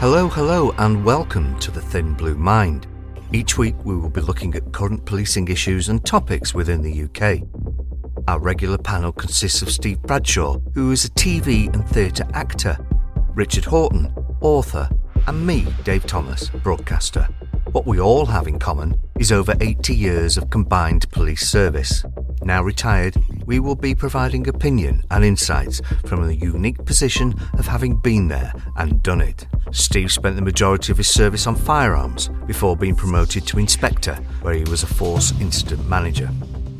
Hello and welcome to The Thin Blue Mind. Each week we will be looking at current policing issues and topics within the UK. Our regular panel consists of Steve Bradshaw, who is a TV and theatre actor, Richard Horton, author, and me, Dave Thomas, broadcaster. What we all have in common is over 80 years of combined police service. Now retired, we will be providing opinion and insights from the unique position of having been there and done it. Steve spent the majority of his service on firearms before being promoted to inspector, where he was a force incident manager.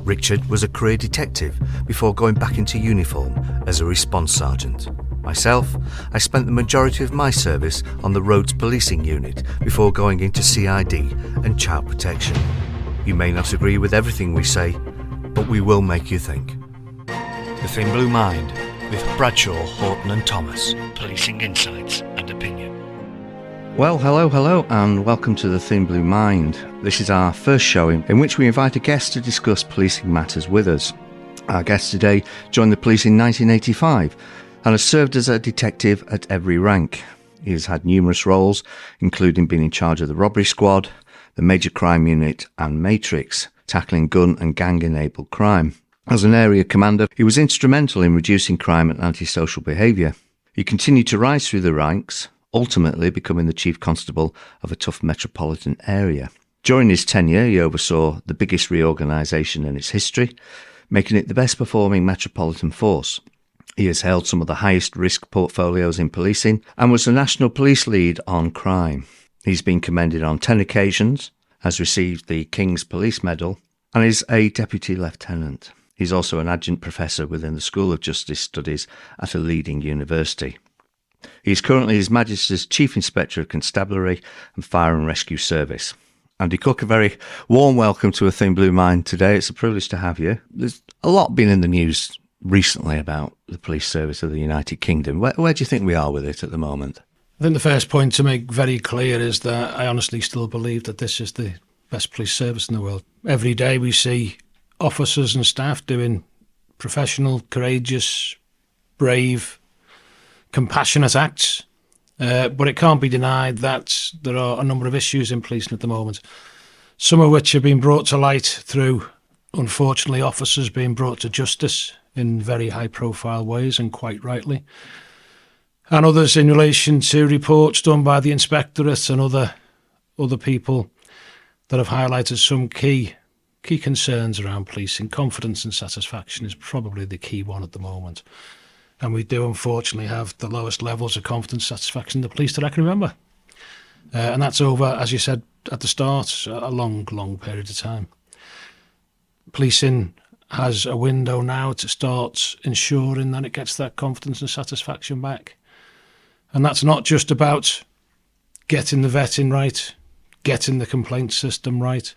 Richard was a career detective before going back into uniform as a response sergeant. Myself, I spent the majority of my service on the roads policing unit before going into CID and child protection. You may not agree with everything we say, but we will make you think. The Thin Blue Mind with Bradshaw, Horton and Thomas. Policing insights and opinion. Well, hello and welcome to The Thin Blue Mind. This is our first showing in which we invite a guest to discuss policing matters with us. Our guest today joined the police in 1985 and has served as a detective at every rank. He has had numerous roles, including being in charge of the robbery squad, the major crime unit and Matrix, tackling gun and gang-enabled crime. As an area commander, he was instrumental in reducing crime and antisocial behaviour. He continued to rise through the ranks, ultimately becoming the chief constable of a tough metropolitan area. During his tenure, he oversaw the biggest reorganisation in its history, making it the best performing metropolitan force. He has held some of the highest risk portfolios in policing and was the national police lead on crime. He's been commended on 10 occasions, has received the King's Police Medal, and is a deputy lieutenant. He's also an adjunct professor within the School of Justice Studies at a leading university. He is currently His Majesty's Chief Inspector of Constabulary and Fire and Rescue Service. Andy Cooke, a very warm welcome to A Thin Blue Mind today. It's a privilege to have you. There's a lot been in the news recently about the police service of the United Kingdom. Where do you think we are with it at the moment? I think the first point to make very clear is that I honestly still believe that this is the best police service in the world. Every day we see officers and staff doing professional, courageous, brave, compassionate acts. But it can't be denied that there are a number of issues in policing at the moment, some of which have been brought to light through, unfortunately, officers being brought to justice in very high-profile ways, and quite rightly, and others in relation to reports done by the inspectorate and other people that have highlighted some key concerns around policing. Confidence and satisfaction is probably the key one at the moment. And we do, unfortunately, have the lowest levels of confidence and satisfaction in the police that I can remember. And that's over, as you said at the start, a long, long period of time. Policing has a window now to start ensuring that it gets that confidence and satisfaction back. And that's not just about getting the vetting right, getting the complaint system right,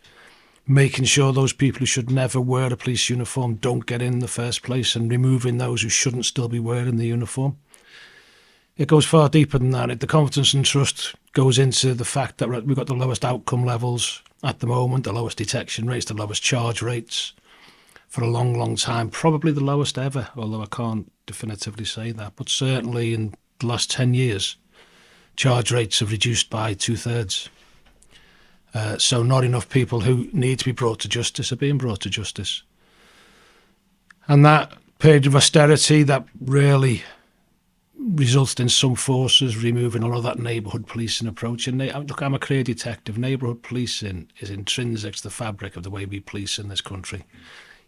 making sure those people who should never wear a police uniform don't get in the first place, and removing those who shouldn't still be wearing the uniform. It goes far deeper than that. The confidence and trust goes into the fact that we've got the lowest outcome levels at the moment, the lowest detection rates, the lowest charge rates for a long, long time, probably the lowest ever, although I can't definitively say that. But certainly in the last 10 years, charge rates have reduced by 2/3. So not enough people who need to be brought to justice are being brought to justice. And that period of austerity that really resulted in some forces removing a lot of that neighbourhood policing approach. And look, I'm a career detective. Neighbourhood policing is intrinsic to the fabric of the way we police in this country.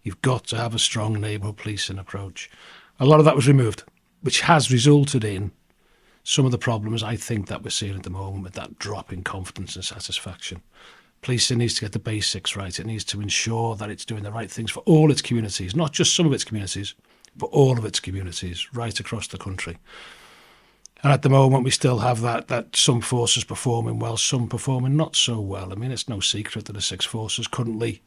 You've got to have a strong neighbourhood policing approach. A lot of that was removed, which has resulted in some of the problems I think that we're seeing at the moment with that drop in confidence and satisfaction. Policing needs to get the basics right. It needs to ensure that it's doing the right things for all its communities, not just some of its communities, but all of its communities right across the country. And at the moment, we still have that some forces performing well, some performing not so well. I mean, it's no secret that the 6 forces currently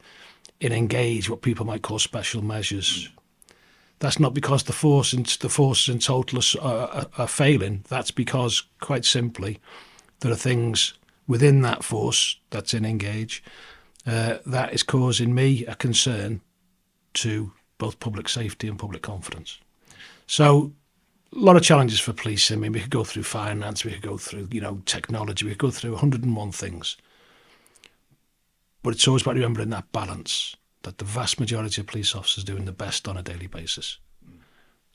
engage what people might call special measures. That's not because the forces in total are failing. That's because, quite simply, there are things within that force that's in engage that is causing me a concern to both public safety and public confidence. So A lot of challenges for policing. I mean, we could go through finance, we could go through, technology, we could go through 101 things. But it's always about remembering that balance, that the vast majority of police officers are doing the best on a daily basis.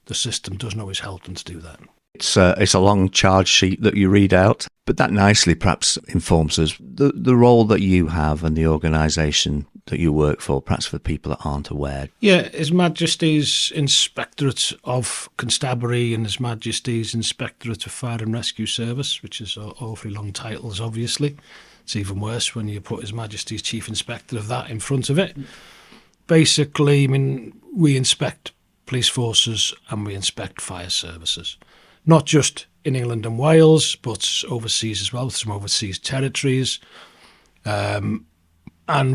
The system doesn't always help them to do that. It's a long charge sheet that you read out, but that nicely perhaps informs us the role that you have and the organisation that you work for, perhaps for people that aren't aware. Yeah, His Majesty's Inspectorate of Constabulary and His Majesty's Inspectorate of Fire and Rescue Service, which is awfully long titles, obviously. It's even worse when you put His Majesty's Chief Inspector of that in front of it. Basically, I mean, we inspect police forces and we inspect fire services. Not just in England and Wales, but overseas as well, some overseas territories. And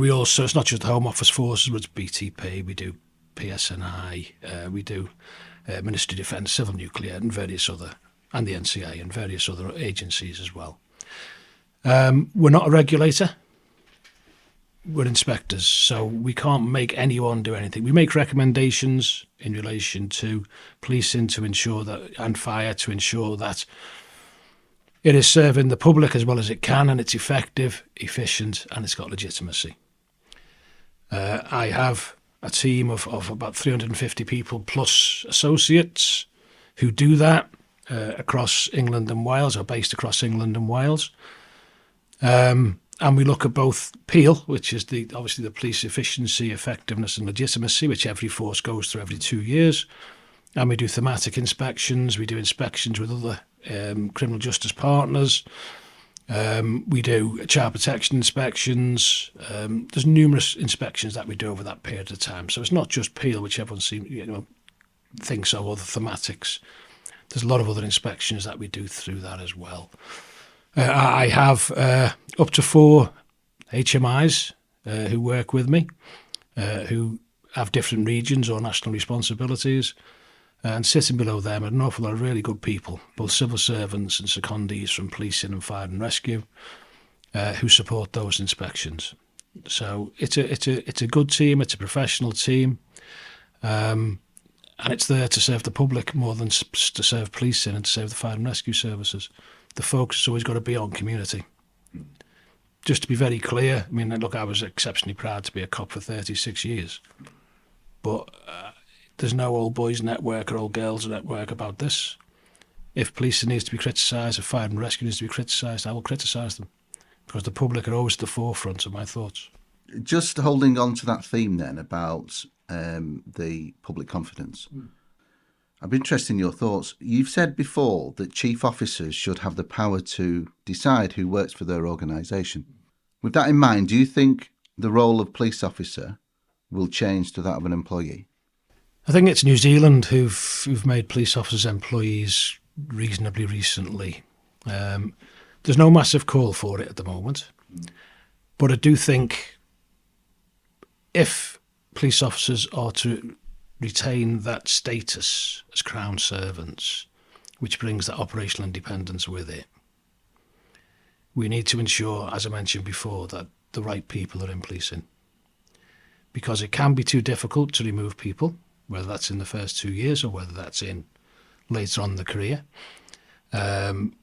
we also, it's not just the Home Office forces, but it's BTP, we do PSNI, we do Ministry of Defence, Civil Nuclear, and various other, and the NCA and various other agencies as well. We're not a regulator, we're inspectors, so we can't make anyone do anything. We make recommendations in relation to policing to ensure that, and fire to ensure that it is serving the public as well as it can, and it's effective, efficient, and it's got legitimacy. I have a team of about 350 people plus associates who do that across England and Wales, or based across England and Wales. And we look at both PEEL, which is obviously the police efficiency, effectiveness and legitimacy, which every force goes through every 2 years. And we do thematic inspections. We do inspections with other criminal justice partners. We do child protection inspections. There's numerous inspections that we do over that period of time. So it's not just PEEL, which everyone thinks of, or the thematics. There's a lot of other inspections that we do through that as well. I have up to 4 HMIs who work with me, who have different regions or national responsibilities, and sitting below them are an awful lot of really good people, both civil servants and secondees from policing and fire and rescue, who support those inspections. So it's a good team, it's a professional team, and it's there to serve the public more than to serve policing and to serve the fire and rescue services. The focus has always got to be on community. Just to be very clear, I mean, look, I was exceptionally proud to be a cop for 36 years, but there's no old boys network or old girls network about this. If policing needs to be criticised, if fire and rescue needs to be criticised, I will criticise them, because the public are always at the forefront of my thoughts. Just holding on to that theme then about the public confidence. I'd be interested in your thoughts. You've said before that chief officers should have the power to decide who works for their organisation. With that in mind, do you think the role of police officer will change to that of an employee? I think it's New Zealand who've made police officers employees reasonably recently. There's no massive call for it at the moment, but I do think if police officers are to retain that status as Crown servants, which brings that operational independence with it, we need to ensure, as I mentioned before, that the right people are in policing. Because it can be too difficult to remove people, whether that's in the first 2 years or whether that's in later on in the career. And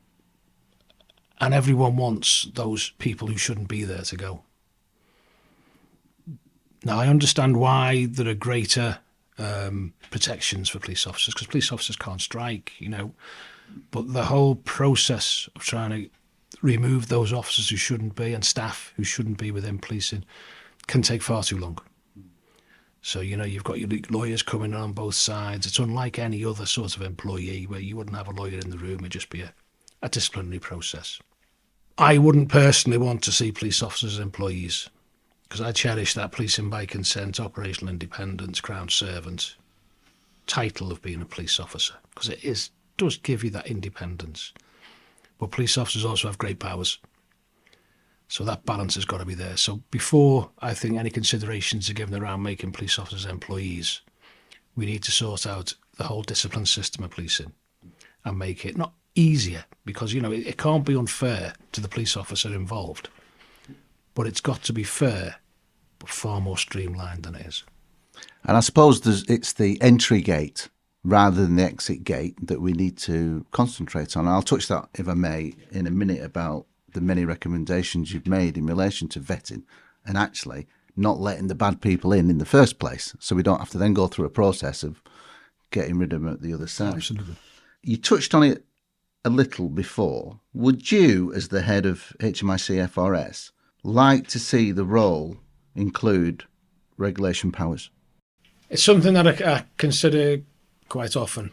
everyone wants those people who shouldn't be there to go. Now, I understand why there are greater protections for police officers, because police officers can't strike, but the whole process of trying to remove those officers who shouldn't be and staff who shouldn't be within policing can take far too long. So, you've got your lawyers coming in on both sides. It's unlike any other sort of employee where you wouldn't have a lawyer in the room. It'd just be a disciplinary process. I wouldn't personally want to see police officers as employees, because I cherish that policing by consent, operational independence, Crown servant title of being a police officer, because it does give you that independence. But police officers also have great powers. So that balance has got to be there. So before I think any considerations are given around making police officers employees, we need to sort out the whole discipline system of policing and make it not easier, because, it can't be unfair to the police officer involved. But it's got to be fair, but far more streamlined than it is. And I suppose it's the entry gate rather than the exit gate that we need to concentrate on. I'll touch that, if I may, in a minute about the many recommendations you've made in relation to vetting and actually not letting the bad people in the first place, so we don't have to then go through a process of getting rid of them at the other side. Absolutely. You touched on it a little before. Would you, as the head of HMICFRS, like to see the role include regulation powers? It's something that I consider quite often.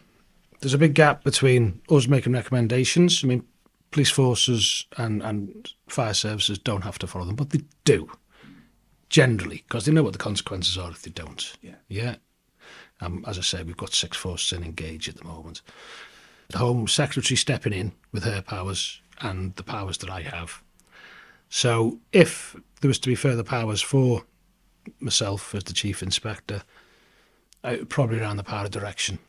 There's a big gap between us making recommendations. I mean, police forces and fire services don't have to follow them, but they do, generally, because they know what the consequences are if they don't. Yeah. As I say, we've got 6 forces in engage at the moment. The Home Secretary stepping in with her powers and the powers that I have. So if there was to be further powers for myself as the Chief Inspector, probably around the power of direction.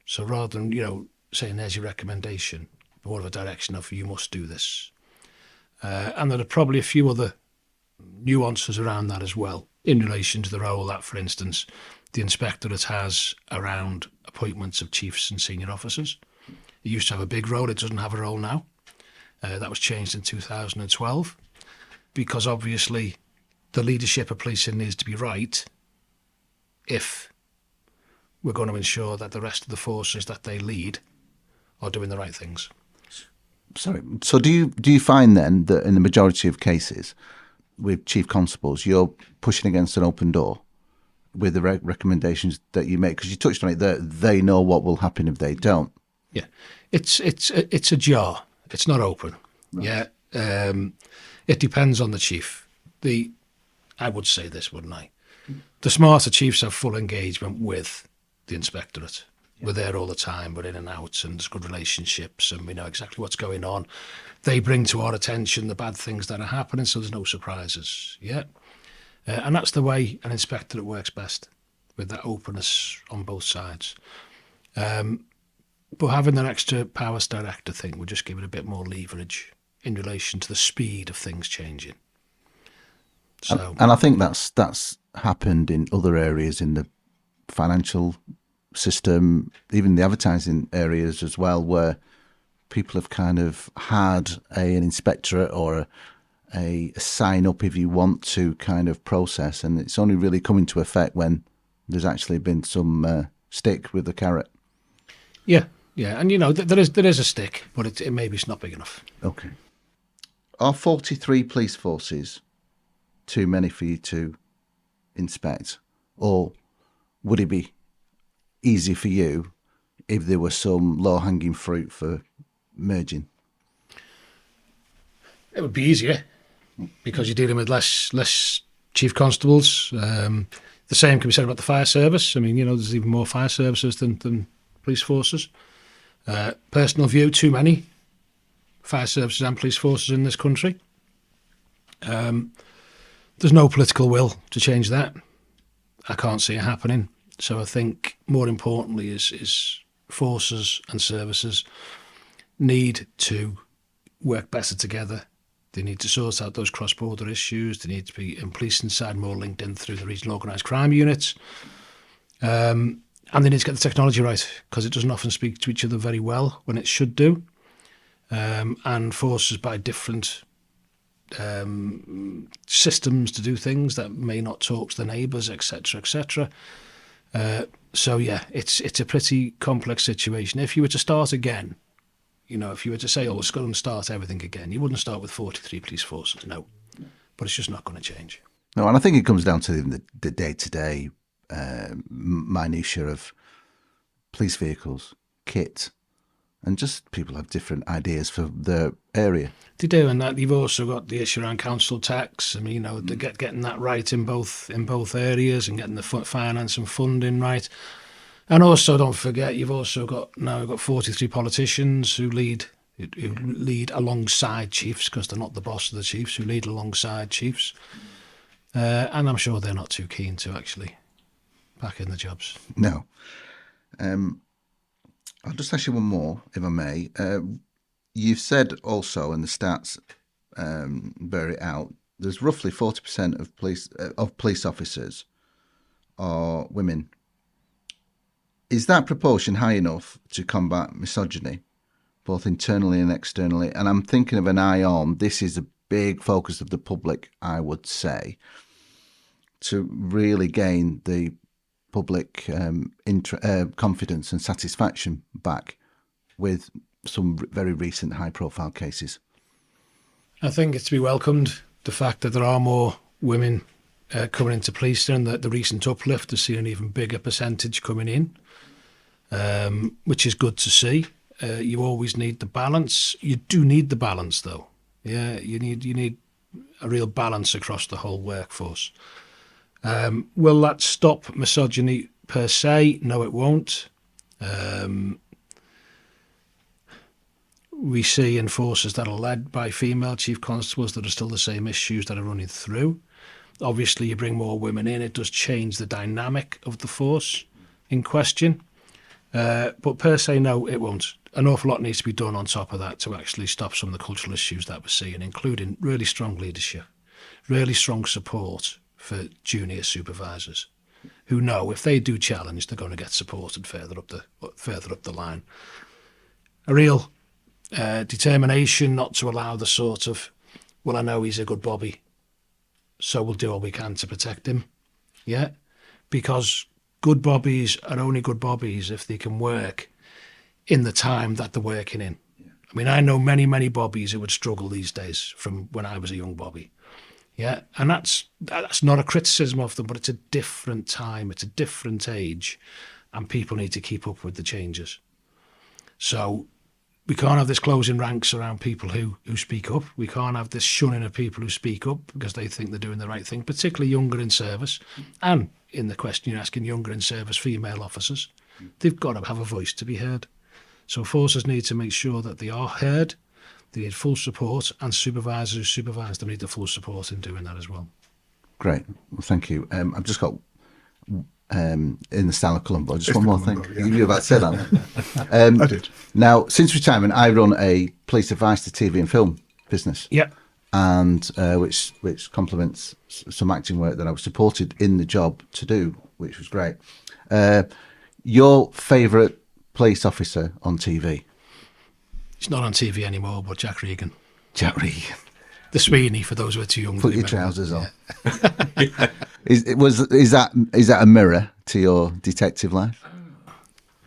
So rather than, saying there's your recommendation, more of a direction of you must do this. And there are probably a few other nuances around that as well in relation to the role that, for instance, the Inspectorate has around appointments of chiefs and senior officers. It used to have a big role. It doesn't have a role now. That was changed in 2012 because obviously the leadership of policing needs to be right if we're going to ensure that the rest of the forces that they lead are doing the right things. Sorry. So do you find then that in the majority of cases with chief constables, you're pushing against an open door with the recommendations that you make? Because you touched on it, they know what will happen if they don't. Yeah, it's a jar. It's not open. Right. Yeah, it depends on the chief. I would say this, wouldn't I? The smarter chiefs have full engagement with the Inspectorate. Yeah. We're there all the time. We're in and out, and there's good relationships, and we know exactly what's going on. They bring to our attention the bad things that are happening, so there's no surprises. Yeah, and that's the way an Inspectorate works best, with that openness on both sides. But having that extra powers director thing would just give it a bit more leverage in relation to the speed of things changing. So, and I think that's happened in other areas in the financial system, even the advertising areas as well, where people have kind of had an inspectorate or a sign up, if you want, to kind of process, and it's only really come into effect when there's actually been some stick with the carrot. Yeah, and there is a stick, but it maybe it's not big enough. Okay. Are 43 police forces too many for you to inspect, or would it be easy for you if there was some low-hanging fruit for merging? It would be easier because you're dealing with less chief constables. The same can be said about the fire service. I mean, there's even more fire services than police forces. Personal view, too many fire services and police forces in this country. There's no political will to change that. I can't see it happening. So I think more importantly is forces and services need to work better together. They need to sort out those cross-border issues. They need to be in policing side more linked in through the regional organised crime units. And they need to get the technology right because it doesn't often speak to each other very well when it should do. And forces by different systems to do things that may not talk to the neighbours, etc., etc. So yeah, it's a pretty complex situation. If you were to start again, if you were to say, let's go and start everything again, you wouldn't start with 43 police forces, no. But it's just not going to change. No, and I think it comes down to the day-to-day minutiae of police vehicles, kit, and just people have different ideas for their area. They do, and that you've also got the issue around council tax. I mean, getting that right in both areas and getting the finance and funding right. And also, don't forget, you've also got 43 politicians who lead alongside chiefs, because they're not the boss of the chiefs, who lead alongside chiefs. And I'm sure they're not too keen to actually pack in the jobs. No. I'll just ask you one more, if I may. You've said also, and the stats bear it out, there's roughly 40% of police officers are women. Is that proportion high enough to combat misogyny, both internally and externally? And I'm thinking of an eye on, this is a big focus of the public, I would say, to really gain the public confidence and satisfaction back with some very recent high-profile cases. I think it's to be welcomed, the fact that there are more women coming into policing, and that the recent uplift has seen an even bigger percentage coming in, which is good to see. You always need the balance. You do need the balance, though. Yeah, you need a real balance across the whole workforce. Will that stop misogyny per se? No, it won't. We see in forces that are led by female chief constables that are still the same issues that are running through. Obviously, you bring more women in, it does change the dynamic of the force in question. But per se, no, it won't. An awful lot needs to be done on top of that to actually stop some of the cultural issues that we're seeing, including really strong leadership, really strong support for junior supervisors who know if they do challenge, they're going to get supported further up the line. A real determination not to allow the sort of, well, I know he's a good bobby, so we'll do all we can to protect him. Yeah, because good bobbies are only good bobbies if they can work in the time that they're working in. Yeah. I mean, I know many, many bobbies who would struggle these days from when I was a young bobby. Yeah, and that's not a criticism of them, but it's a different time, it's a different age, and people need to keep up with the changes. So we can't have this closing ranks around people who speak up. We can't have this shunning of people who speak up because they think they're doing the right thing, particularly younger in service. And in the question you're asking, younger in service female officers, they've got to have a voice to be heard. So forces need to make sure that they are heard. They need full support, and supervisors who supervise them need the full support in doing that as well. Great. Well, thank you. I've just got, in the style of Columbo, just one more thing. Yeah. You were about to say that. I did. Now, since retirement, I run a police advice to TV and film business. Yeah. And which complements some acting work that I was supported in the job to do, which was great. Your favourite police officer on TV? He's not on TV anymore, but Jack Regan. Jack Regan. The Sweeney, for those who are too young. Put your trousers on. Is that a mirror to your detective life?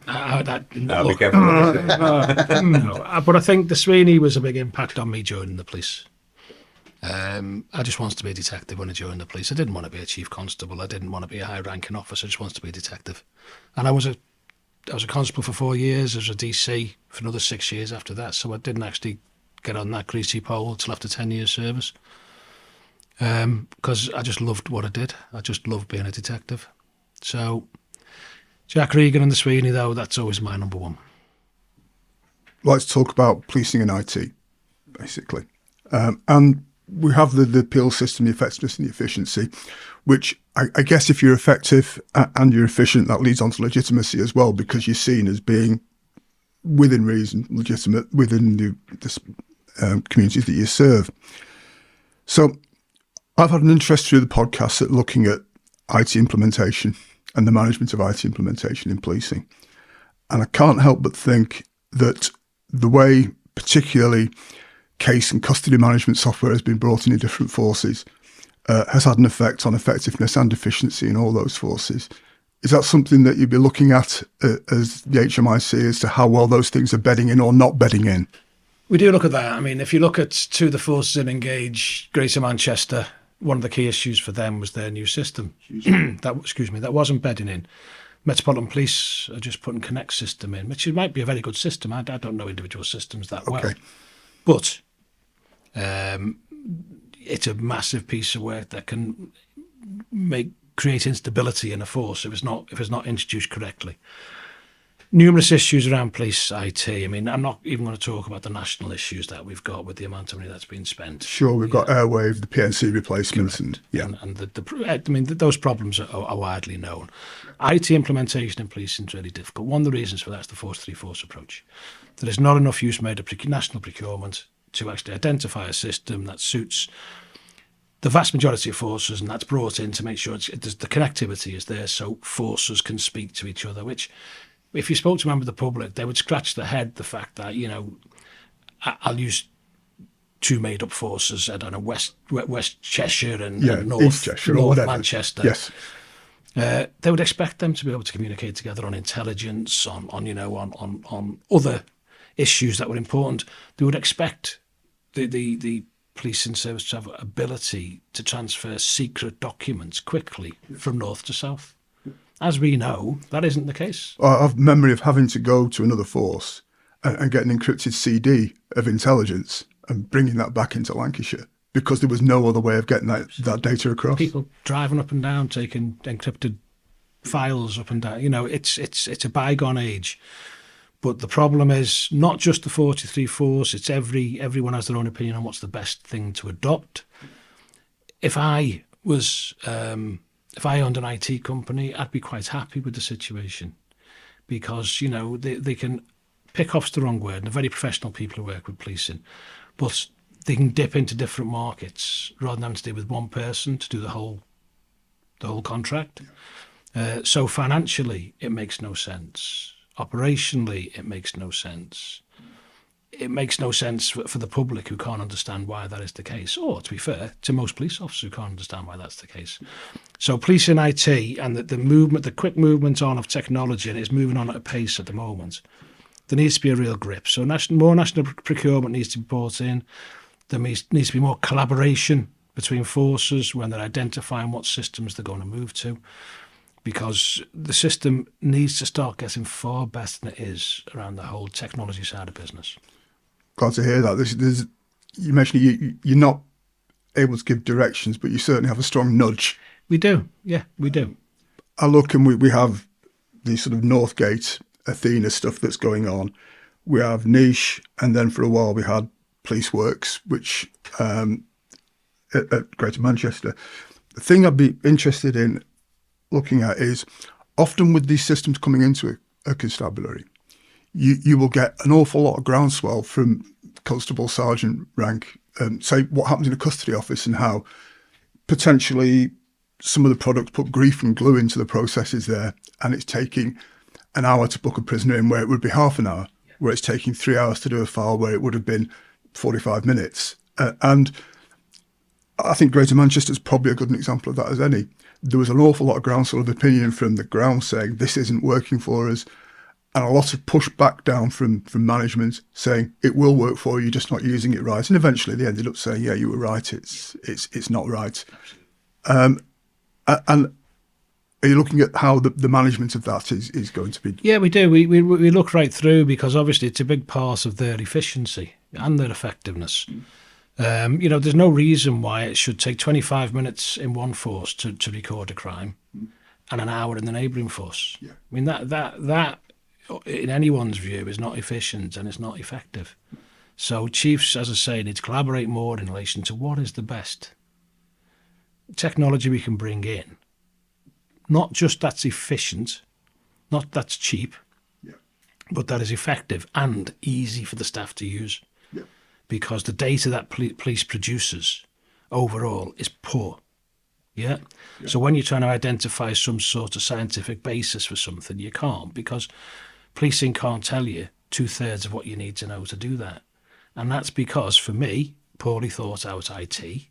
No, be careful. No, but I think the Sweeney was a big impact on me joining the police. I just wanted to be a detective when I joined the police. I didn't want to be a chief constable. I didn't want to be a high-ranking officer. I just wanted to be a detective. And I was a constable for 4 years. I was a DC for another 6 years after that. So I didn't actually get on that greasy pole until after 10 years service. Because I just loved what I did. I just loved being a detective. So Jack Regan and the Sweeney, though, that's always my number one. Let's talk about policing and IT, basically. And we have the appeal system, the effectiveness and the efficiency, which I guess if you're effective and you're efficient, that leads on to legitimacy as well, because you're seen as being within reason, legitimate within the communities that you serve. So I've had an interest through the podcast at looking at IT implementation and the management of IT implementation in policing. And I can't help but think that the way particularly case and custody management software has been brought in different forces has had an effect on effectiveness and efficiency in all those forces. Is that something that you'd be looking at as the HMIC as to how well those things are bedding in or not bedding in? We do look at that. I mean, if you look at two of the forces in Engage, Greater Manchester, one of the key issues for them was their new system. that wasn't bedding in. Metropolitan Police are just putting Connect system in, which might be a very good system. I don't know individual systems that well. But it's a massive piece of work that can create instability in a force if it's not introduced correctly. Numerous issues around police IT. I mean, I'm not even going to talk about the national issues that we've got with the amount of money that's been spent. Sure, we've got Airwave, the PNC replacements, and those problems are widely known. IT implementation in policing is really difficult. One of the reasons for that is the Force 3 Force approach. There is not enough use made of national procurement to actually identify a system that suits the vast majority of forces, and that's brought in to make sure the connectivity is there so forces can speak to each other, which if you spoke to a member of the public, they would scratch their head the fact that, you know, I'll use two made-up forces, I don't know, West Cheshire and North, East Cheshire or North whatever. Manchester. Yes. They would expect them to be able to communicate together on intelligence, on other issues that were important. They would expect the policing service to have ability to transfer secret documents quickly from north to south. As we know, that isn't the case. I have memory of having to go to another force and get an encrypted CD of intelligence and bringing that back into Lancashire because there was no other way of getting that data across. People driving up and down, taking encrypted files up and down. You know, it's a bygone age. But the problem is not just the 43 force, it's everyone has their own opinion on what's the best thing to adopt. If I owned an IT company, I'd be quite happy with the situation because, you know, they can pick off's the wrong word, and they're very professional people who work with policing, but they can dip into different markets rather than having to deal with one person to do the whole contract. So financially, it makes no sense. Operationally, it makes no sense. It makes no sense for the public who can't understand why that is the case, or, to be fair, to most police officers who can't understand why that's the case. So policing IT and the quick movement on of technology, and it's moving on at a pace at the moment, there needs to be a real grip. So more national procurement needs to be brought in. There needs to be more collaboration between forces when they're identifying what systems they're going to move to, because the system needs to start getting far better than it is around the whole technology side of business. Glad to hear that. You mentioned you're not able to give directions, but you certainly have a strong nudge. We do, yeah, we do. I look and we have the sort of Northgate, Athena stuff that's going on. We have Niche, and then for a while we had Police Works, which at Greater Manchester. The thing I'd be interested in looking at is often with these systems coming into a constabulary, you will get an awful lot of groundswell from constable, sergeant rank, say what happens in a custody office and how potentially some of the products put grief and glue into the processes there, and it's taking an hour to book a prisoner in where it would be half an hour, where it's taking 3 hours to do a file where it would have been 45 minutes. And I think Greater Manchester is probably a good example of that as any. There was an awful lot of groundswell of opinion from the ground saying this isn't working for us, and a lot of pushback down from management saying it will work for you, you're just not using it right. And eventually they ended up saying, yeah, you were right, it's not right. And are you looking at how the management of that is going to be? Yeah, we do. We look right through, because obviously it's a big part of their efficiency and their effectiveness. There's no reason why it should take 25 minutes in one force to record a crime and an hour in the neighbouring force. Yeah. I mean, that in anyone's view is not efficient and it's not effective. So chiefs, as I say, need to collaborate more in relation to what is the best technology we can bring in. Not just that's efficient, not that's cheap, but that is effective and easy for the staff to use. Yeah. Because the data that police produces overall is poor. Yeah? So when you're trying to identify some sort of scientific basis for something, you can't, because policing can't tell you 2/3 of what you need to know to do that. And that's because, for me, poorly thought out IT,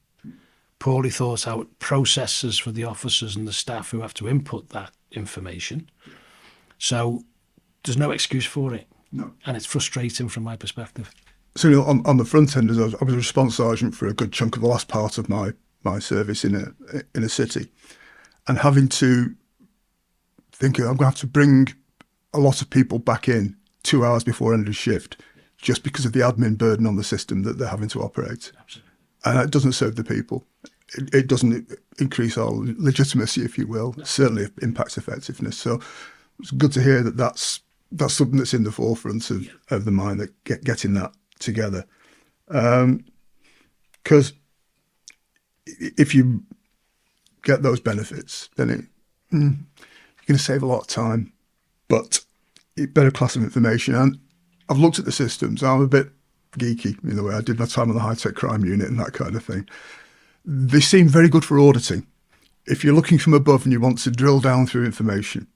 poorly thought out processes for the officers and the staff who have to input that information. So there's no excuse for it. No. And it's frustrating from my perspective. So on the front end, I was a response sergeant for a good chunk of the last part of my service in a city, and having to think I'm going to have to bring a lot of people back in 2 hours before end of shift just because of the admin burden on the system that they're having to operate. Absolutely. And that doesn't serve the people. It doesn't increase our legitimacy, if you will. No. Certainly it impacts effectiveness. So it's good to hear that that's something that's in the forefront of the mind, that getting that together. Because if you get those benefits, then you're going to save a lot of time, but better class of information. And I've looked at the systems. I'm a bit geeky in the way I did my time on the high-tech crime unit and that kind of thing. They seem very good for auditing. If you're looking from above and you want to drill down through information,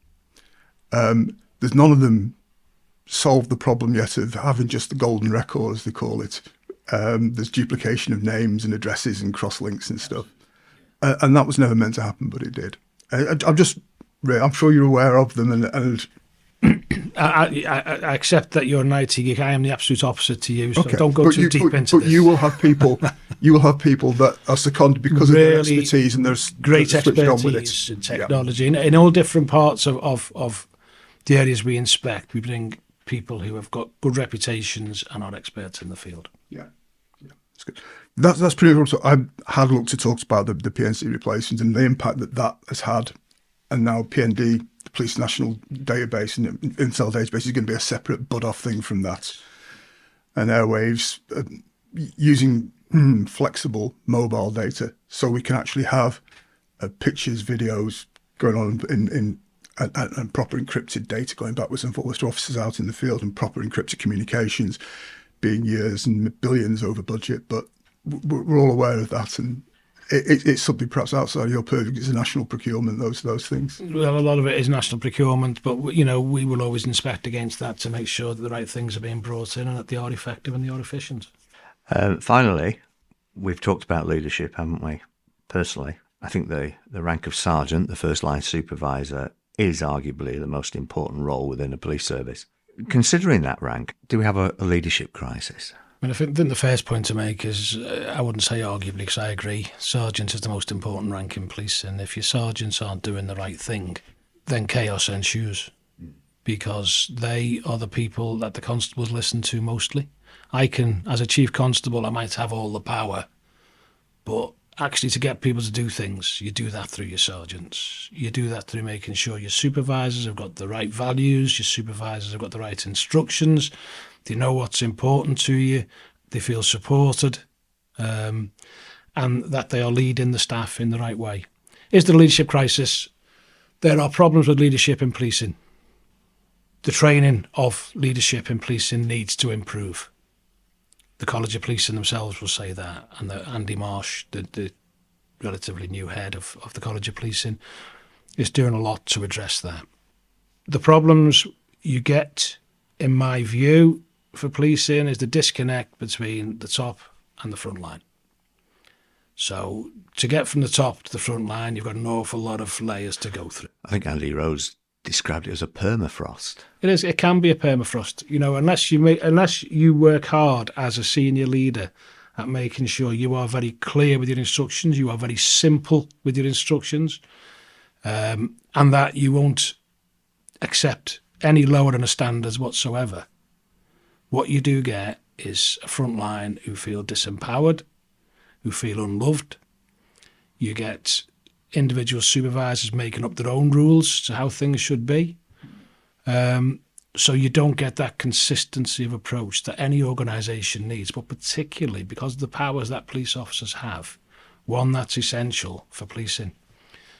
there's none of them solved the problem yet of having just the golden record, as they call it. There's duplication of names and addresses and cross-links and stuff. And that was never meant to happen, but it did. I'm sure you're aware of them, and I accept that you're an IT geek. I am the absolute opposite to you, so okay. don't go too deep into this. But you will have people. You will have people that are seconded because of their expertise, and there's great expertise in technology in all different parts of the areas we inspect. We bring people who have got good reputations and are experts in the field. Yeah, that's good. That's pretty much what I had looked to talk about the PNC replacements and the impact that has had, and now PND. The Police National Database and Intel Database is going to be a separate bud-off thing from that. And Airwaves using flexible mobile data, so we can actually have pictures, videos going on and proper encrypted data going backwards and forwards to officers out in the field, and proper encrypted communications being years and billions over budget. But we're all aware of that, and it's something perhaps outside your purview. It's a national procurement, those things. Well, a lot of it is national procurement, but we will always inspect against that to make sure that the right things are being brought in and that they are effective and they are efficient. Finally, we've talked about leadership, haven't we? Personally, I think the rank of sergeant, the first line supervisor, is arguably the most important role within a police service. Considering that rank, do we have a leadership crisis? I think the first point to make is, I wouldn't say arguably, because I agree, sergeant is the most important rank in police, and if your sergeants aren't doing the right thing, then chaos ensues, because they are the people that the constables listen to mostly. As a chief constable, I might have all the power, but actually to get people to do things, you do that through your sergeants. You do that through making sure your supervisors have got the right values, your supervisors have got the right instructions, they know what's important to you, they feel supported, and that they are leading the staff in the right way. Is there a leadership crisis? There are problems with leadership in policing. The training of leadership in policing needs to improve. The College of Policing themselves will say that, and Andy Marsh, the relatively new head of the College of Policing, is doing a lot to address that. The problems you get, in my view, for policing is the disconnect between the top and the front line. So to get from the top to the front line, you've got an awful lot of layers to go through. I think Andy Rose described it as a permafrost. It is. It can be a permafrost. Unless you work hard as a senior leader at making sure you are very clear with your instructions, you are very simple with your instructions, and that you won't accept any lower than a standards whatsoever. What you do get is a front line who feel disempowered, who feel unloved. You get individual supervisors making up their own rules to how things should be. So you don't get that consistency of approach that any organisation needs, but particularly because of the powers that police officers have, one that's essential for policing.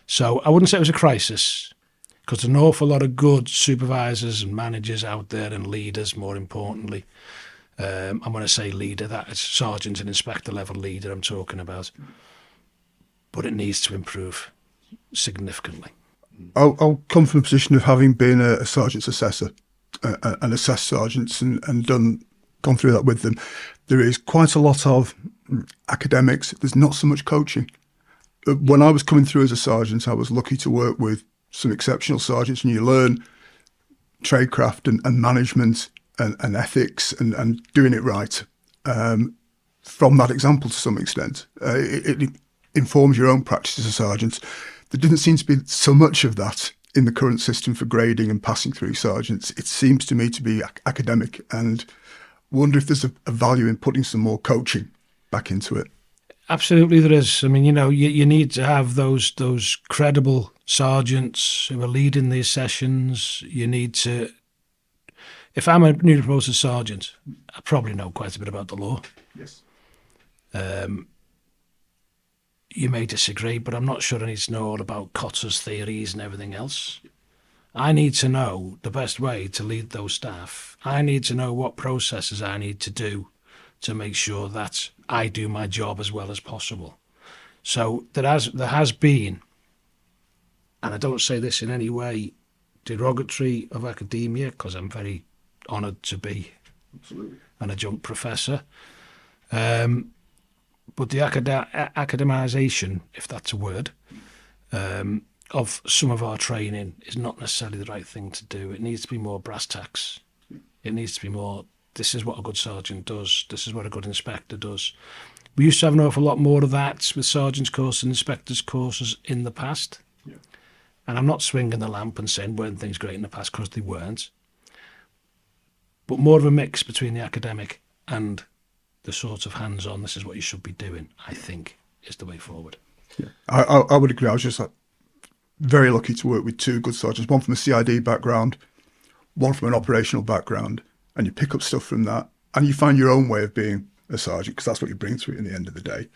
So I wouldn't say it was a crisis, because there's an awful lot of good supervisors and managers out there, and leaders, more importantly. And when I say leader, that is sergeant and inspector level leader I'm talking about. But it needs to improve significantly. I'll come from a position of having been a sergeant's assessor and assessed sergeants and gone through that with them. There is quite a lot of academics. There's not so much coaching. When I was coming through as a sergeant, I was lucky to work with some exceptional sergeants, and you learn tradecraft and management and ethics and doing it right from that example to some extent. It informs your own practice as a sergeant. There didn't seem to be so much of that in the current system for grading and passing through sergeants. It seems to me to be academic, and wonder if there's a value in putting some more coaching back into it. Absolutely there is. I mean, you need to have those credible sergeants who are leading these sessions. You need to... If I'm a newly promoted sergeant, I probably know quite a bit about the law. Yes. You may disagree, but I'm not sure I need to know all about Cotter's theories and everything else. I need to know the best way to lead those staff. I need to know what processes I need to do to make sure that I do my job as well as possible. So there has been, and I don't say this in any way derogatory of academia, because I'm very honoured to be an adjunct professor. But the academisation, if that's a word, of some of our training is not necessarily the right thing to do. It needs to be more brass tacks. It needs to be more, this is what a good sergeant does, this is what a good inspector does. We used to have an awful lot more of that with sergeants' courses and inspectors' courses in the past. Yeah. And I'm not swinging the lamp and saying weren't things great in the past, because they weren't. But more of a mix between the academic and the sort of hands-on, this is what you should be doing, I think, is the way forward. Yeah, I would agree. I was just very lucky to work with two good sergeants, one from a CID background, one from an operational background, and you pick up stuff from that, and you find your own way of being a sergeant, because that's what you bring to it in the end of the day.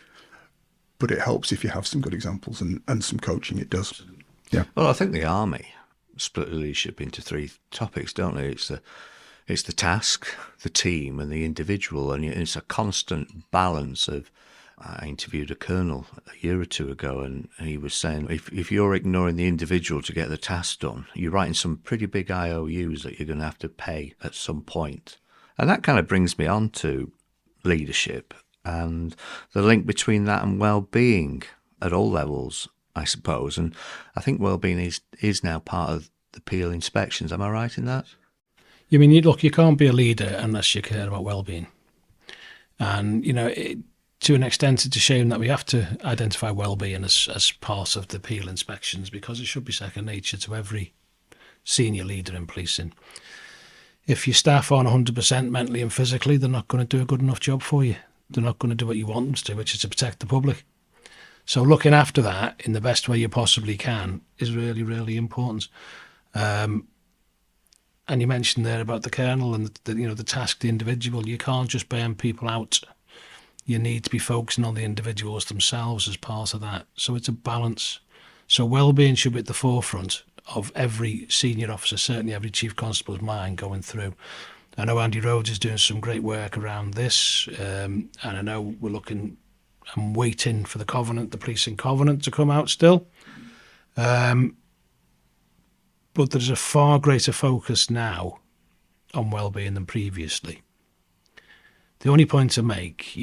But it helps if you have some good examples and some coaching, it does. Yeah. Well, I think the Army split the leadership into three topics, don't they? It's the task, the team, and the individual, and it's a constant balance of. I interviewed a colonel a year or two ago, and he was saying if you're ignoring the individual to get the task done, you're writing some pretty big IOUs that you're going to have to pay at some point. And that kind of brings me on to leadership and the link between that and well-being at all levels, I suppose. And I think well-being is now part of the Peel inspections. Am I right in that? You mean, look, you can't be a leader unless you care about well-being. And, to an extent, it's a shame that we have to identify well-being as part of the Peel inspections, because it should be second nature to every senior leader in policing. If your staff aren't 100% mentally and physically, they're not going to do a good enough job for you. They're not going to do what you want them to do, which is to protect the public. So looking after that in the best way you possibly can is really, really important. And you mentioned there about the colonel and the task, the individual. You can't just burn people out. You need to be focusing on the individuals themselves as part of that. So it's a balance. So well-being should be at the forefront of every senior officer, certainly every chief constable's mind going through. I know Andy Rhodes is doing some great work around this, and I know I'm waiting for the policing covenant to come out still. But there's a far greater focus now on well-being than previously. The only point to make,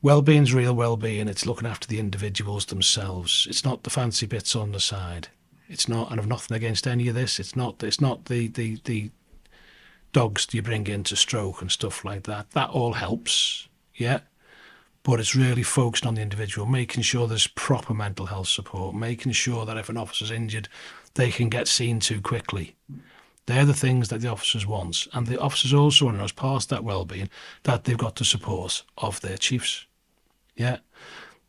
well-being's real well-being. It's looking after the individuals themselves. It's not the fancy bits on the side. It's not, and I've nothing against any of this. It's not the dogs you bring in to stroke and stuff like that. That all helps, yeah. But it's really focused on the individual, making sure there's proper mental health support, making sure that if an officer's injured, they can get seen to quickly. They're the things that the officers want. And the officers also want to know, as part of that well-being, that they've got the support of their chiefs. Yeah.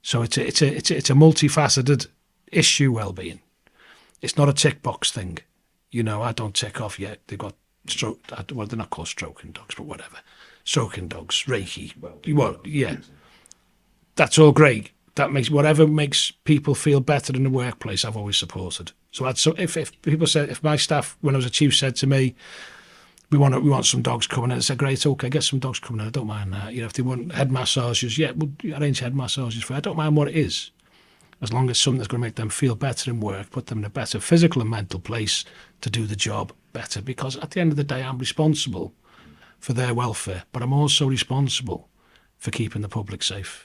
So it's a multifaceted issue, well-being. It's not a tick box thing. I don't tick off yet. They've got stroke. Well, they're not called stroking dogs, but whatever. Stroking dogs, Reiki. Well, yeah. That's all great. That makes whatever makes people feel better in the workplace, I've always supported. So if my staff, when I was a chief, said to me, we want some dogs coming in, I said, great, okay, get some dogs coming in, I don't mind that. If they want head massages, yeah, we'll arrange head massages for you. I don't mind what it is, as long as something that's going to make them feel better in work, put them in a better physical and mental place to do the job better. Because at the end of the day, I'm responsible for their welfare, but I'm also responsible for keeping the public safe.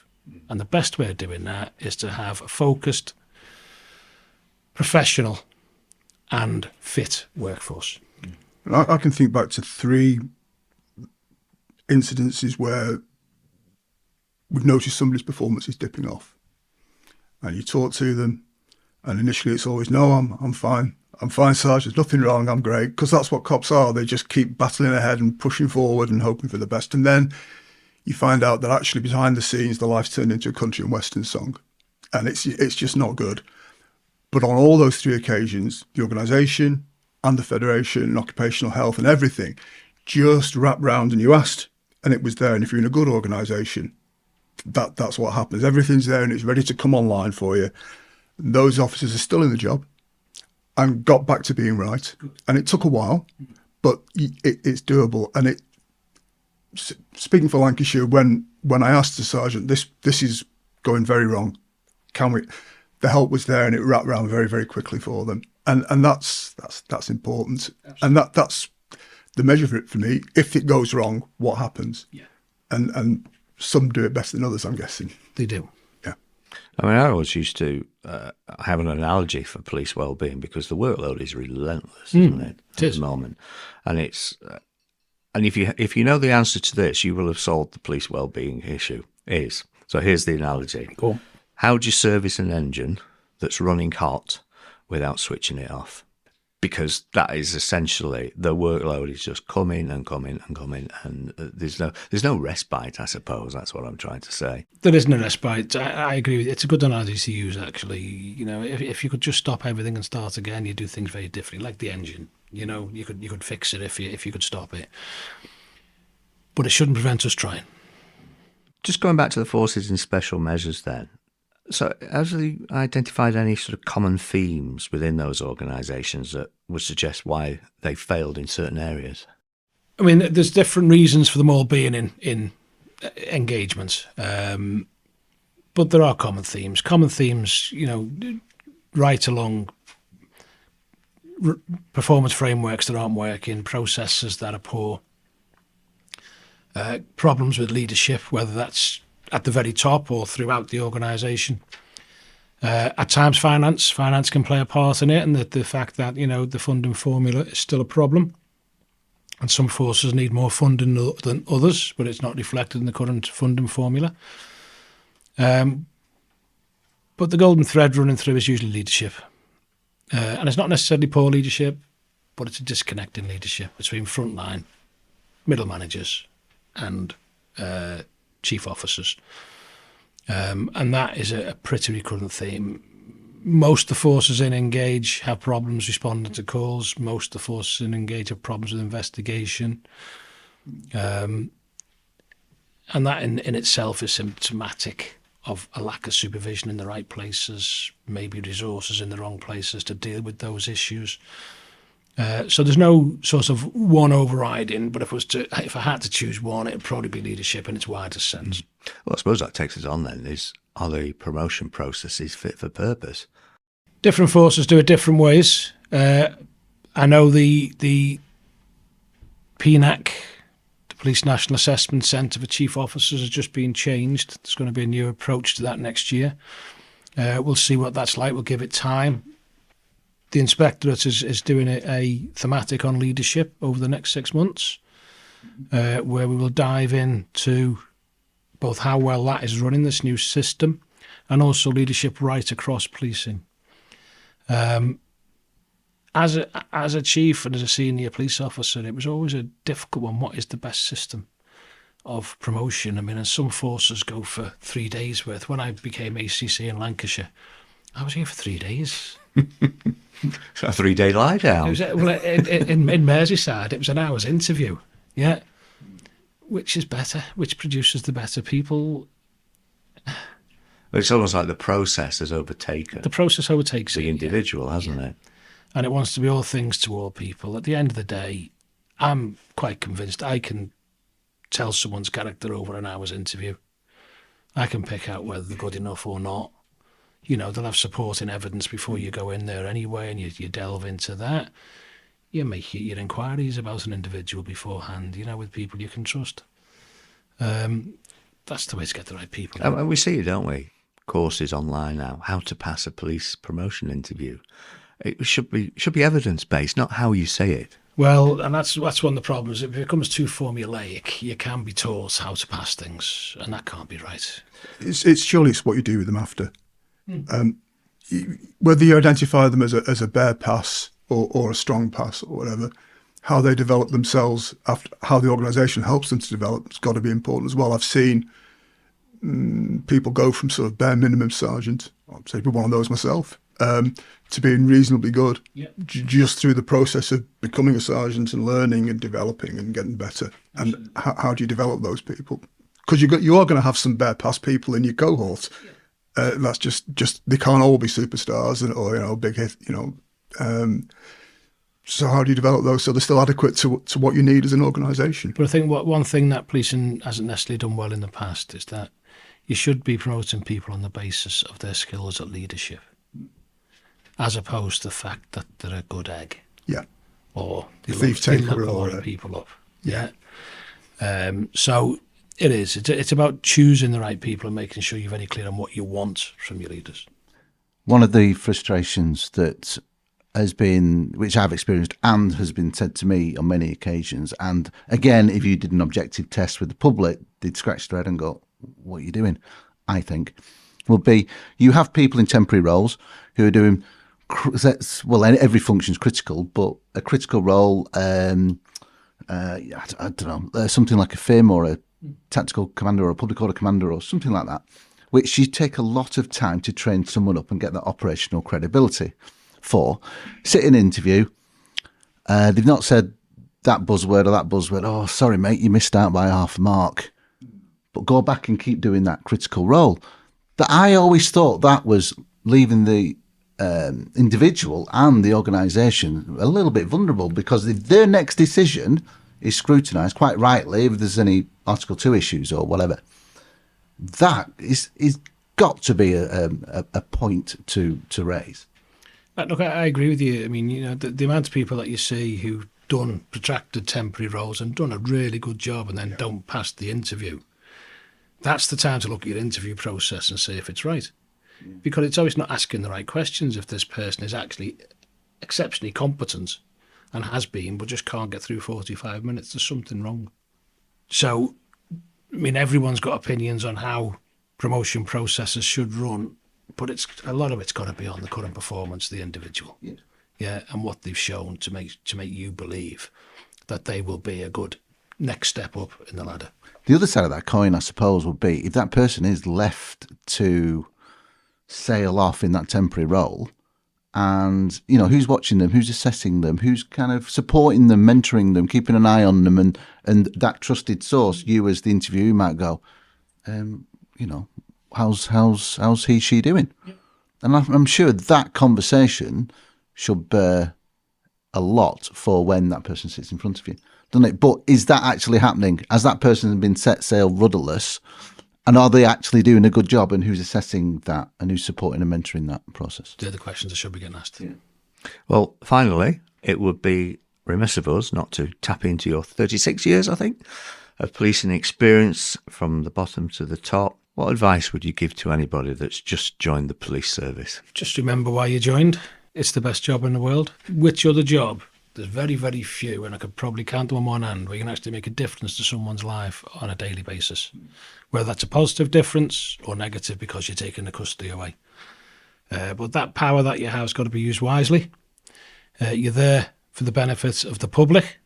And the best way of doing that is to have a focused, professional and fit workforce. I can think back to 3 incidences where we've noticed somebody's performance is dipping off. And you talk to them, and initially it's always, no, I'm fine. I'm fine, Sarge, there's nothing wrong, I'm great. Because that's what cops are. They just keep battling ahead and pushing forward and hoping for the best. And then you find out that actually behind the scenes, the life's turned into a country and western song. And it's just not good. But on all those 3 occasions, the organisation and the Federation and occupational health and everything just wrapped round and you asked and it was there. And if you're in a good organisation, that's what happens. Everything's there and it's ready to come online for you. And those officers are still in the job and got back to being right. And it took a while, but it's doable. And speaking for Lancashire, when I asked the sergeant, this is going very wrong, can we? The help was there and it wrapped around very, very quickly for them. and that's important. Absolutely. And that's the measure for it for me. If it goes wrong, what happens? Yeah. And some do it better than others, I'm guessing. They do. Yeah. I mean, I always used to have an analogy for police well-being because the workload is relentless, isn't it? At the moment, and it's and if you know the answer to this, you will have solved the police well-being issue. So here's the analogy. Cool. How do you service an engine that's running hot without switching it off? Because that is essentially the workload is just coming and coming and coming, and there's no respite. I suppose that's what I'm trying to say. There isn't a respite. I agree with you. It's a good analogy to use, actually. You know, if you could just stop everything and start again, you do things very differently. Like the engine, you know, you could fix it if you could stop it, but it shouldn't prevent us trying. Just going back to the forces and special measures, then. So, have you identified any sort of common themes within those organisations that would suggest why they failed in certain areas? I mean, there's different reasons for them all being in engagement, but there are common themes. Common themes, you know, right along performance frameworks that aren't working, processes that are poor, problems with leadership, whether that's at the very top or throughout the organisation. At times, finance can play a part in it, and the fact that, you know, the funding formula is still a problem, and some forces need more funding than others, but it's not reflected in the current funding formula. But the golden thread running through is usually leadership, and it's not necessarily poor leadership, but it's a disconnect in leadership between frontline, middle managers, and chief officers. And that is a pretty recurrent theme. Most of the forces in Engage have problems responding to calls. Most of the forces in Engage have problems with investigation. And that in itself is symptomatic of a lack of supervision in the right places, maybe resources in the wrong places to deal with those issues. So there's no sort of one overriding, but if I had to choose one, it'd probably be leadership in its widest sense. Well, I suppose that takes us on then, are the promotion processes fit for purpose? Different forces do it different ways. I know the PNAC, the Police National Assessment Centre for Chief Officers, has just been changed. There's going to be a new approach to that next year. We'll see what that's like. We'll give it time. The Inspectorate is doing a thematic on leadership over the next 6 months, where we will dive into both how well that is running, this new system, and also leadership right across policing. As a chief and as a senior police officer, it was always a difficult one. What is the best system of promotion? I mean, and some forces go for 3 days worth. When I became ACC in Lancashire, I was here for 3 days. A 3-day lie down. In Merseyside, it was an hour's interview. Yeah. Which is better? Which produces the better people? It's almost like the process has overtaken. The process overtakes the individual, hasn't it? And it wants to be all things to all people. At the end of the day, I'm quite convinced I can tell someone's character over an hour's interview. I can pick out whether they're good enough or not. You know, they'll have supporting evidence before you go in there anyway, and you delve into that. You make your inquiries about an individual beforehand, you know, with people you can trust. That's the way to get the right people. And we see it, don't we? Courses online now, how to pass a police promotion interview. It should be evidence-based, not how you say it. Well, and that's one of the problems. If it becomes too formulaic, you can be taught how to pass things, and that can't be right. It's what you do with them after. Whether you identify them as a bare pass or a strong pass or whatever, how they develop themselves, after how the organisation helps them to develop, has got to be important as well. I've seen people go from sort of bare minimum sergeant, I'd say one of those myself, to being reasonably good, just through the process of becoming a sergeant and learning and developing and getting better. And how do you develop those people? Because you are going to have some bare pass people in your cohort. That's just they can't all be superstars or big hit. So how do you develop those so they're still adequate to what you need as an organisation? But I think one thing that policing hasn't necessarily done well in the past is that you should be promoting people on the basis of their skills at leadership. as opposed to the fact that they're a good egg. Yeah. Or The thief taker a lot or of people up. Yeah. So it is. It's about choosing the right people and making sure you're very clear on what you want from your leaders. One of the frustrations that has been, which I've experienced and has been said to me on many occasions, and again, if you did an objective test with the public, they'd scratch their head and go, what are you doing? I think, would be you have people in temporary roles who are doing, well, every function's critical, but a critical role, I don't know, something like a FIM or a tactical commander or a public order commander or something like that, which you take a lot of time to train someone up and get that operational credibility for. Sit in an interview, they've not said that buzzword or that buzzword, oh, sorry, mate, you missed out by half a mark. But go back and keep doing that critical role. That I always thought that was leaving the individual and the organisation a little bit vulnerable, because if their next decision is scrutinised, quite rightly, if there's any Article 2 issues or whatever, that is got to be a point to raise. Look, I agree with you. I mean, you know, the amount of people that you see who've done protracted temporary roles and done a really good job and then don't pass the interview, that's the time to look at your interview process and see if it's right. Yeah. Because it's always not asking the right questions if this person is actually exceptionally competent and has been, but just can't get through 45 minutes. There's something wrong. So, I mean, everyone's got opinions on how promotion processes should run, but a lot of it's got to be on the current performance of the individual. Yeah, and what they've shown to make you believe that they will be a good next step up in the ladder. The other side of that coin, I suppose, would be if that person is left to sail off in that temporary role, and, you know, who's watching them, who's assessing them, who's kind of supporting them, mentoring them, keeping an eye on them, and that trusted source, you as the interviewee might go, you know, how's he, she doing? Yeah. And I'm sure that conversation should bear a lot for when that person sits in front of you, doesn't it? But is that actually happening? Has that person been set sail rudderless? And are they actually doing a good job? And who's assessing that? And who's supporting and mentoring that process? They're the questions that should be getting asked. Yeah. Well, finally, it would be remiss of us not to tap into your 36 years, I think, of policing experience from the bottom to the top. What advice would you give to anybody that's just joined the police service? Just remember why you joined. It's the best job in the world. Which other job? There's very, very few, and I could probably count them on one hand, where you can actually make a difference to someone's life on a daily basis. Whether that's a positive difference or negative because you're taking the custody away. But that power that you have has got to be used wisely. You're there for the benefits of the public.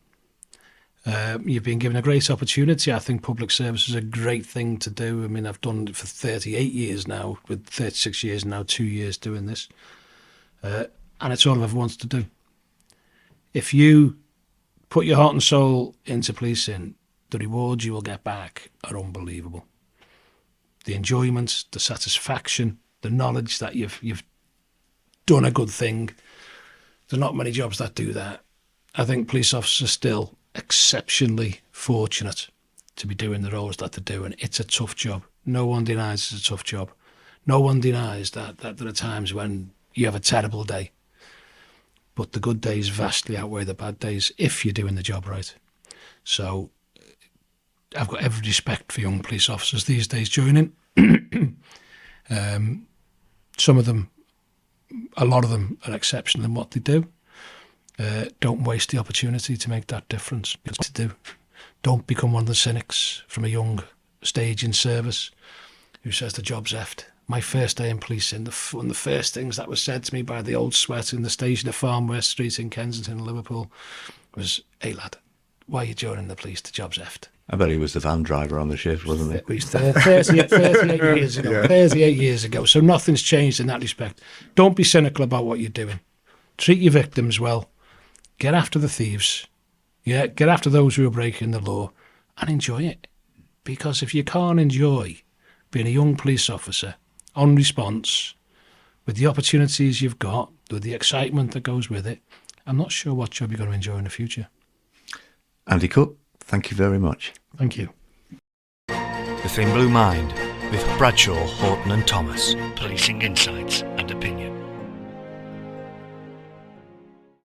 You've been given a great opportunity. I think public service is a great thing to do. I mean, I've done it for 38 years now, with 36 years now, 2 years doing this. And it's all I've ever wanted to do. If you put your heart and soul into policing, the rewards you will get back are unbelievable. The enjoyment, the satisfaction, the knowledge that you've done a good thing. There's not many jobs that do that. I think police officers are still exceptionally fortunate to be doing the roles that they're doing. It's a tough job. No one denies it's a tough job. No one denies that there are times when you have a terrible day. But the good days vastly outweigh the bad days if you're doing the job right. So I've got every respect for young police officers these days joining. Some of them, a lot of them are exceptional in what they do. Don't waste the opportunity to make that difference. To do. Don't become one of the cynics from a young stage in service who says the job's effed. My first day in policing, one of the first things that was said to me by the old sweat in the station of Farm West Street in Kensington, Liverpool, was, "Hey lad, why are you joining the police? The job's effed." I bet he was the van driver on the shift, wasn't he? He was 38 years ago. Yeah. 38 years ago. So nothing's changed in that respect. Don't be cynical about what you're doing. Treat your victims well. Get after the thieves. Yeah, get after those who are breaking the law, and enjoy it. Because if you can't enjoy being a young police officer on response, with the opportunities you've got, with the excitement that goes with it, I'm not sure what job you're going to enjoy in the future. Andy Cooke, thank you very much. Thank you. The Thin Blue Mind with Bradshaw, Horton and Thomas. Policing insights and opinion.